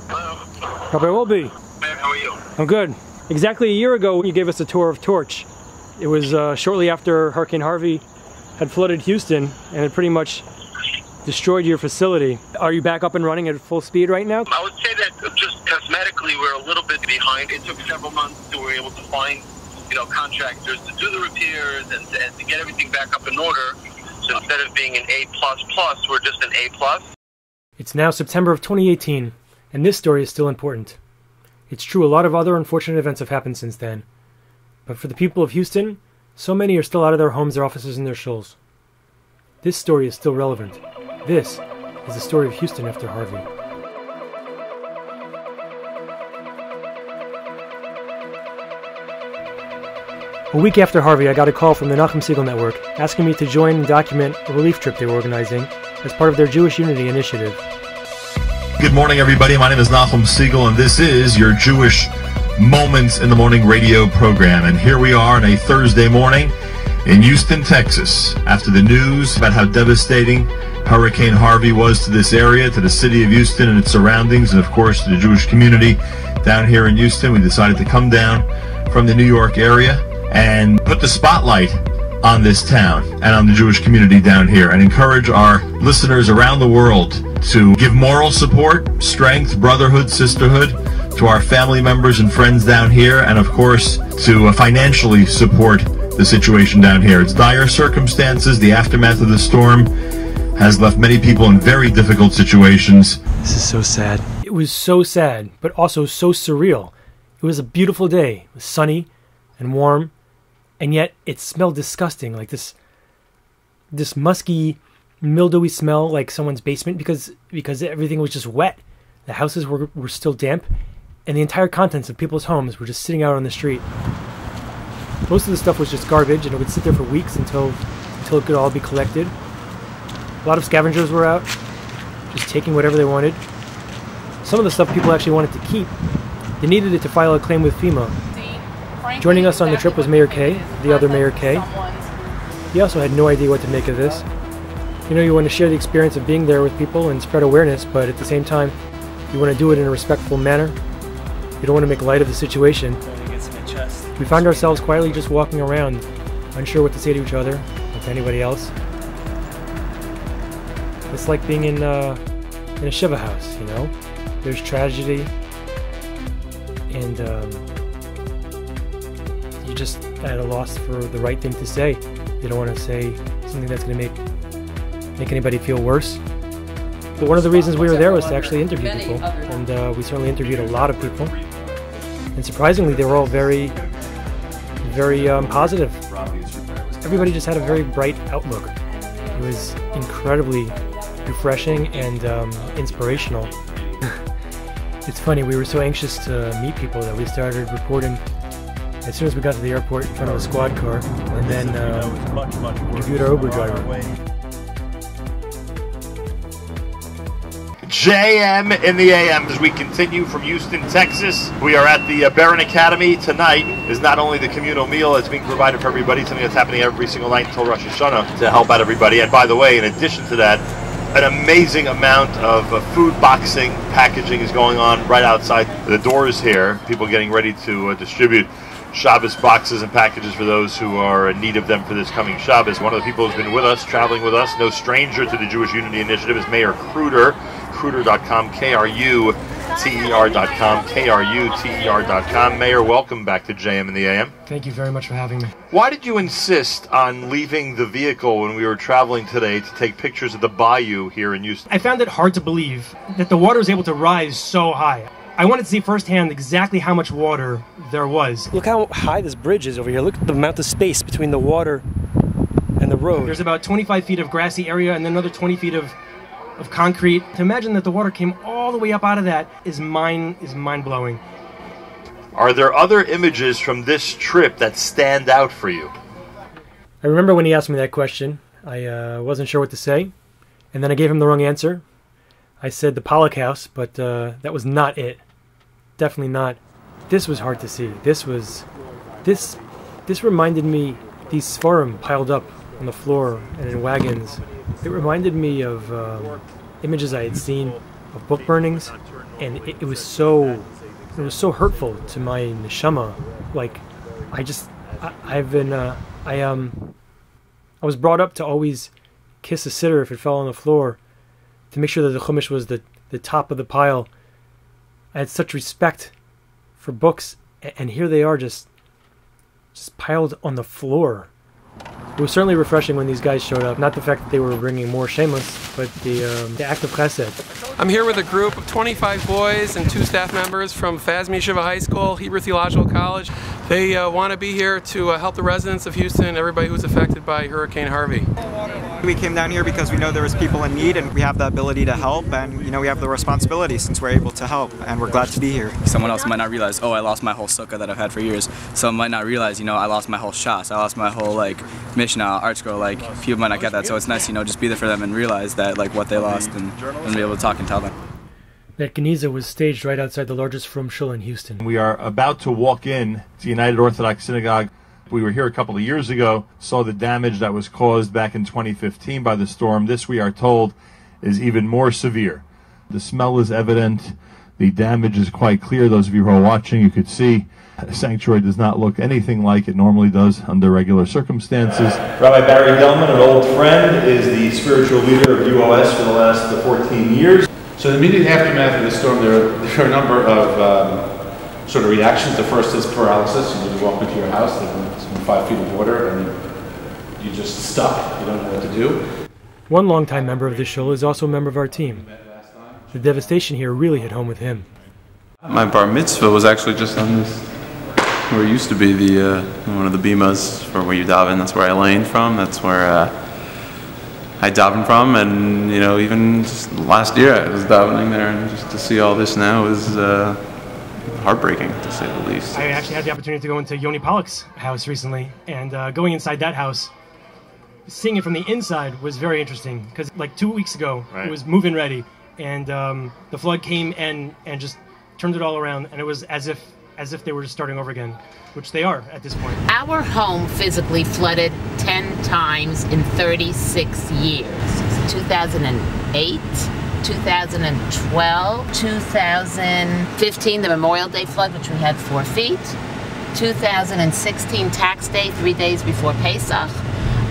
Hello. Rabbi Wolbe. Man, how are you? I'm good. Exactly a year ago, you gave us a tour of Torch. It was shortly after Hurricane Harvey had flooded Houston and had pretty much destroyed your facility. Are you back up and running at full speed right now? I would say that just cosmetically, we're a little bit behind. It took several months to we were able to find, contractors to do the repairs and to get everything back up in order. So instead of being an A++, we're just an A+. It's now September of 2018, and this story is still important. It's true, a lot of other unfortunate events have happened since then. But for the people of Houston, so many are still out of their homes, their offices, and their shuls. This story is still relevant. This is the story of Houston after Harvey. A week after Harvey, I got a call from the Siegel network asking me to join and document a relief trip they were organizing as part of their Jewish Unity initiative. Good morning, everybody. My name is Siegel, and this is your Jewish Moments in the Morning radio program. And here we are on a Thursday morning in Houston, Texas, after the news about how devastating Hurricane Harvey was to this area, to the city of Houston and its surroundings, and of course to the Jewish community down here in Houston. We decided to come down from the New York area and put the spotlight on this town and on the Jewish community down here and encourage our listeners around the world to give moral support, strength, brotherhood, sisterhood to our family members and friends down here, and of course to financially support the situation down here. It's dire circumstances. The aftermath of the storm has left many people in very difficult situations. This is so sad. It was so sad, but also so surreal. It was a beautiful day. It was sunny and warm, and yet it smelled disgusting, like this musky, mildewy smell, like someone's basement, because everything was just wet. The houses were still damp, and the entire contents of people's homes were just sitting out on the street. Most of the stuff was just garbage, and it would sit there for weeks until it could all be collected. A lot of scavengers were out, just taking whatever they wanted. Some of the stuff people actually wanted to keep, they needed it to file a claim with FEMA. Joining us on the trip was Mayor Kay, the other Mayor Kay. He also had no idea what to make of this. You want to share the experience of being there with people and spread awareness, but at the same time, you want to do it in a respectful manner. You don't want to make light of the situation. We found ourselves quietly just walking around, unsure what to say to each other or to anybody else. It's like being in a Shiva house, There's tragedy, and you're just at a loss for the right thing to say. You don't want to say something that's going to make anybody feel worse. But one of the reasons we were there was to actually interview people, and we certainly interviewed a lot of people. And surprisingly, they were all very, very positive. Everybody just had a very bright outlook. It was incredibly refreshing and inspirational. It's funny, we were so anxious to meet people that we started reporting as soon as we got to the airport in front of a squad car, and then interviewed our Uber driver. JM in the AM as we continue from Houston, Texas. We are at the Barron Academy. Tonight is not only the communal meal that's being provided for everybody, something that's happening every single night until Rosh Hashanah to help out everybody. And by the way, in addition to that, an amazing amount of food boxing, packaging is going on right outside the doors here. People getting ready to distribute Shabbos boxes and packages for those who are in need of them for this coming Shabbos. One of the people who's been with us, traveling with us, no stranger to the Jewish Unity Initiative, is Mayor Kruter. Kruter.com, Kruter.com, Kruter.com. Mayor, welcome back to JM in the AM. Thank you very much for having me. Why did you insist on leaving the vehicle when we were traveling today to take pictures of the bayou here in Houston? I found it hard to believe that the water was able to rise so high. I wanted to see firsthand exactly how much water there was. Look how high this bridge is over here. Look at the amount of space between the water and the road. There's about 25 feet of grassy area and then another 20 feet of concrete. To imagine that the water came all the way up out of that is mind-blowing. Are there other images from this trip that stand out for you? I remember when he asked me that question, I wasn't sure what to say, and then I gave him the wrong answer. I said the Pollock House, but that was not it. Definitely not. This was hard to see. This reminded me, these Sforim piled up on the floor and in wagons. It reminded me of images I had seen of book burnings, and it was so hurtful to my neshama. Like, I was brought up to always kiss a sitter if it fell on the floor, to make sure that the chumash was the top of the pile. I had such respect for books, and here they are just piled on the floor. It was certainly refreshing when these guys showed up. Not the fact that they were bringing more shameless, but the act of chesed. I'm here with a group of 25 boys and 2 staff members from FASME Yeshiva High School, Hebrew Theological College. They want to be here to help the residents of Houston, everybody who's affected by Hurricane Harvey. We came down here because we know there was people in need, and we have the ability to help, and we have the responsibility since we're able to help, and we're glad to be here. Someone else might not realize, oh, I lost my whole sukkah that I've had for years. Someone might not realize, I lost my whole shas, I lost my whole Mishnah, art scroll. People might not get that, so it's nice, just be there for them and realize that what they lost, and be able to talk and tell them. That Geniza was staged right outside the largest frum shul in Houston. We are about to walk in to United Orthodox Synagogue. We were here a couple of years ago, saw the damage that was caused back in 2015 by the storm. This, we are told, is even more severe. The smell is evident. The damage is quite clear. Those of you who are watching, you could see the sanctuary does not look anything like it normally does under regular circumstances. Rabbi Barry Delman, an old friend, is the spiritual leader of UOS for the last 14 years. So in the immediate aftermath of the storm, there are a number of sort of reactions. The first is paralysis. You walk into your house, there's 5 feet of water, and you're just stuck. You don't know what to do. One longtime member of this shul is also a member of our team. The devastation here really hit home with him. My bar mitzvah was actually just on this, where it used to be the one of the bimas for where you daven. That's where I laned from. That's where I davened from, and even just last year I was davening there, and just to see all this now is heartbreaking, to say the least. I actually had the opportunity to go into Yoni Pollock's house recently, and going inside that house, seeing it from the inside was very interesting, because 2 weeks ago, It was move-in ready, and the flood came and just turned it all around, and it was as if they were just starting over again, which they are at this point. Our home physically flooded 10 times in 36 years. 2008, 2012, 2015, the Memorial Day flood, which we had 4 feet. 2016, tax day, 3 days before Pesach.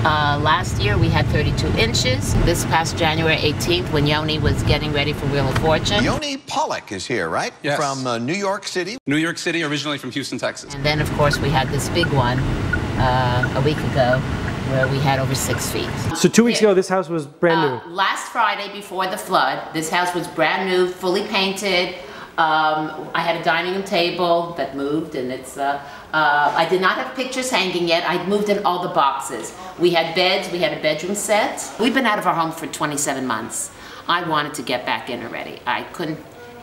Last year we had 32 inches. This past January 18th, when Yoni was getting ready for Wheel of Fortune. Yoni Pollock is here, right? Yes. From New York City. New York City, originally from Houston, Texas. And then, of course, we had this big one a week ago, where we had over 6 feet. So 2 weeks ago, this house was brand new. Last Friday before the flood, this house was brand new, fully painted. I had a dining room table that moved, and it's, I did not have pictures hanging yet. I'd moved in all the boxes. We had beds, we had a bedroom set. We've been out of our home for 27 months. I wanted to get back in already. I couldn't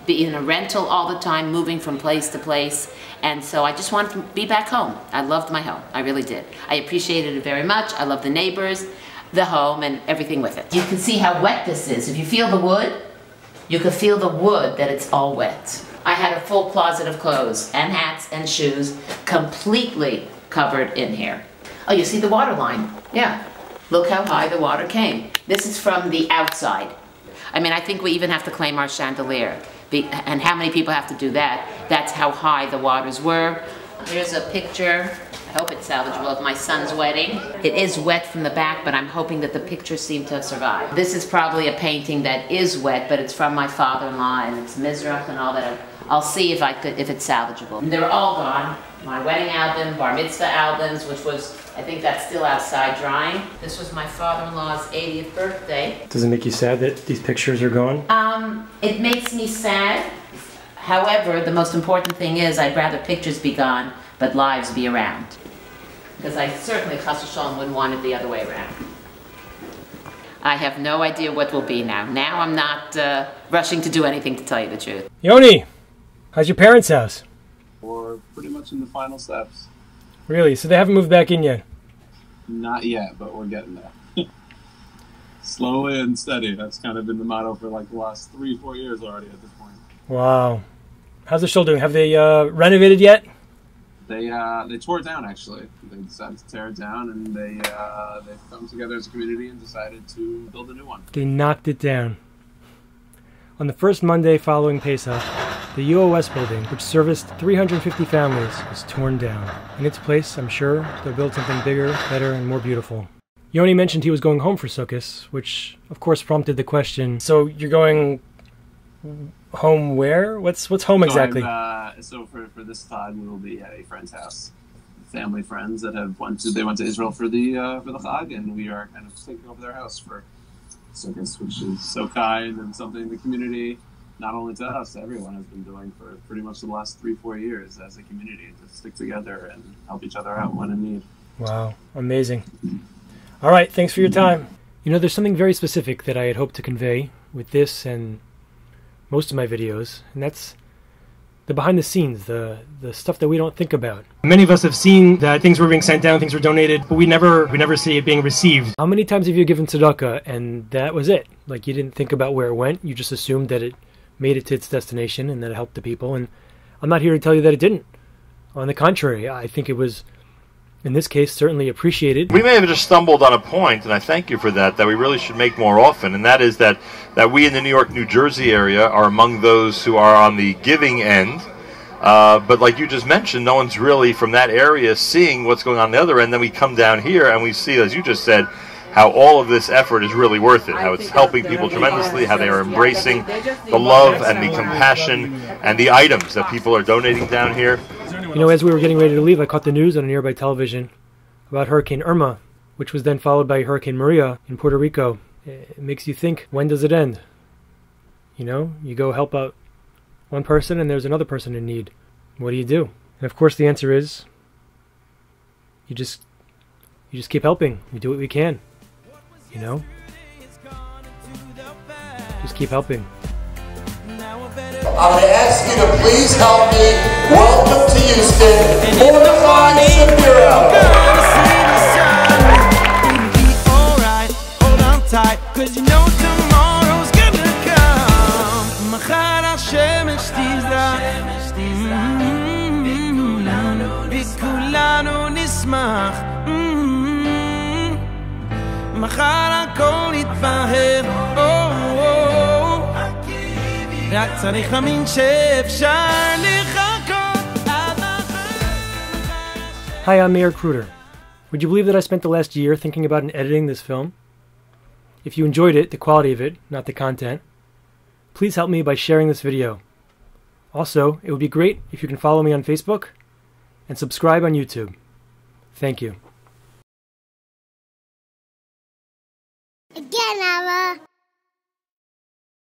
be in a rental all the time, moving from place to place, and so I just wanted to be back home. I loved my home, I really did. I appreciated it very much. I love the neighbors, the home, and everything with it. You can see how wet this is. If you feel the wood, you can feel the wood that it's all wet. I had a full closet of clothes and hats and shoes completely covered in here. Oh, you see the water line? Yeah. Look how high the water came. This is from the outside. I mean, I think we even have to claim our chandelier. And how many people have to do that? That's how high the waters were. Here's a picture, I hope it's salvageable, of my son's wedding. It is wet from the back, but I'm hoping that the pictures seem to have survived. This is probably a painting that is wet, but it's from my father-in-law, and it's Mizrach and all that. I'll see if it's salvageable. They're all gone. My wedding album, bar mitzvah albums, which was, I think that's still outside drying. This was my father-in-law's 80th birthday. Does it make you sad that these pictures are gone? It makes me sad. However, the most important thing is I'd rather pictures be gone, but lives be around. Because I certainly, Chas v'shalom, wouldn't want it the other way around. I have no idea what will be now. Now I'm not rushing to do anything, to tell you the truth. Yoni, how's your parents' house? We're pretty much in the final steps. Really? So they haven't moved back in yet? Not yet, but we're getting there. Slowly and steady. That's kind of been the motto for the last 3-4 years already at this point. Wow. How's the shul doing? Have they renovated yet? They tore it down, actually. They decided to tear it down, and they've come together as a community and decided to build a new one. They knocked it down. On the first Monday following Pesach, the UOS building, which serviced 350 families, was torn down. In its place, I'm sure, they'll build something bigger, better, and more beautiful. Yoni mentioned he was going home for Sukkot, which of course prompted the question, so you're going home where? What's home exactly? So for this Chag, we will be at a friend's house. Family friends that went to Israel for the Chag, and we are kind of taking over their house for Sukkot, which is so kind and something the community, not only to us, everyone has been doing for pretty much the last 3-4 years as a community to stick together and help each other out when in need. Wow, amazing. All right, thanks for your time. You know, there's something very specific that I had hoped to convey with this and most of my videos, and that's the behind the scenes, the stuff that we don't think about. Many of us have seen that things were being sent down, things were donated, but we never see it being received. How many times have you given tzedakah and that was it? Like, you didn't think about where it went, you just assumed that it made it to its destination and that it helped the people, and I'm not here to tell you that it didn't. On the contrary, I think it was, in this case, certainly appreciated. We may have just stumbled on a point, and I thank you for that we really should make more often, and that is that we in the New York, New Jersey area are among those who are on the giving end, but like you just mentioned, no one's really from that area seeing what's going on the other end. Then we come down here and we see, as you just said, how all of this effort is really worth it, how it's helping people tremendously, how they are embracing the love and the compassion and the items that people are donating down here. You know, as we were getting ready to leave, I caught the news on a nearby television about Hurricane Irma, which was then followed by Hurricane Maria in Puerto Rico. It makes you think, when does it end? You know, you go help out one person and there's another person in need. What do you do? And of course the answer is, you just keep helping. We do what we can. You know? Just keep helping. I'm going to ask you to please help me welcome to Houston, Mordecai Shapiro. Alright, hold on tight, cause you know tomorrow's gonna come. Machar HaShemesh tizrach, V'kulanu nismach. מחר הכל יתבהר, רק צריך להאמין שאפשר לחכות עד מחר. Hi, I'm Mayor Kruter. Would you believe that I spent the last year thinking about and editing this film? If you enjoyed it, the quality of it, not the content, please help me by sharing this video. Also, it would be great if you can follow me on Facebook and subscribe on YouTube. Thank you. Again, Ava.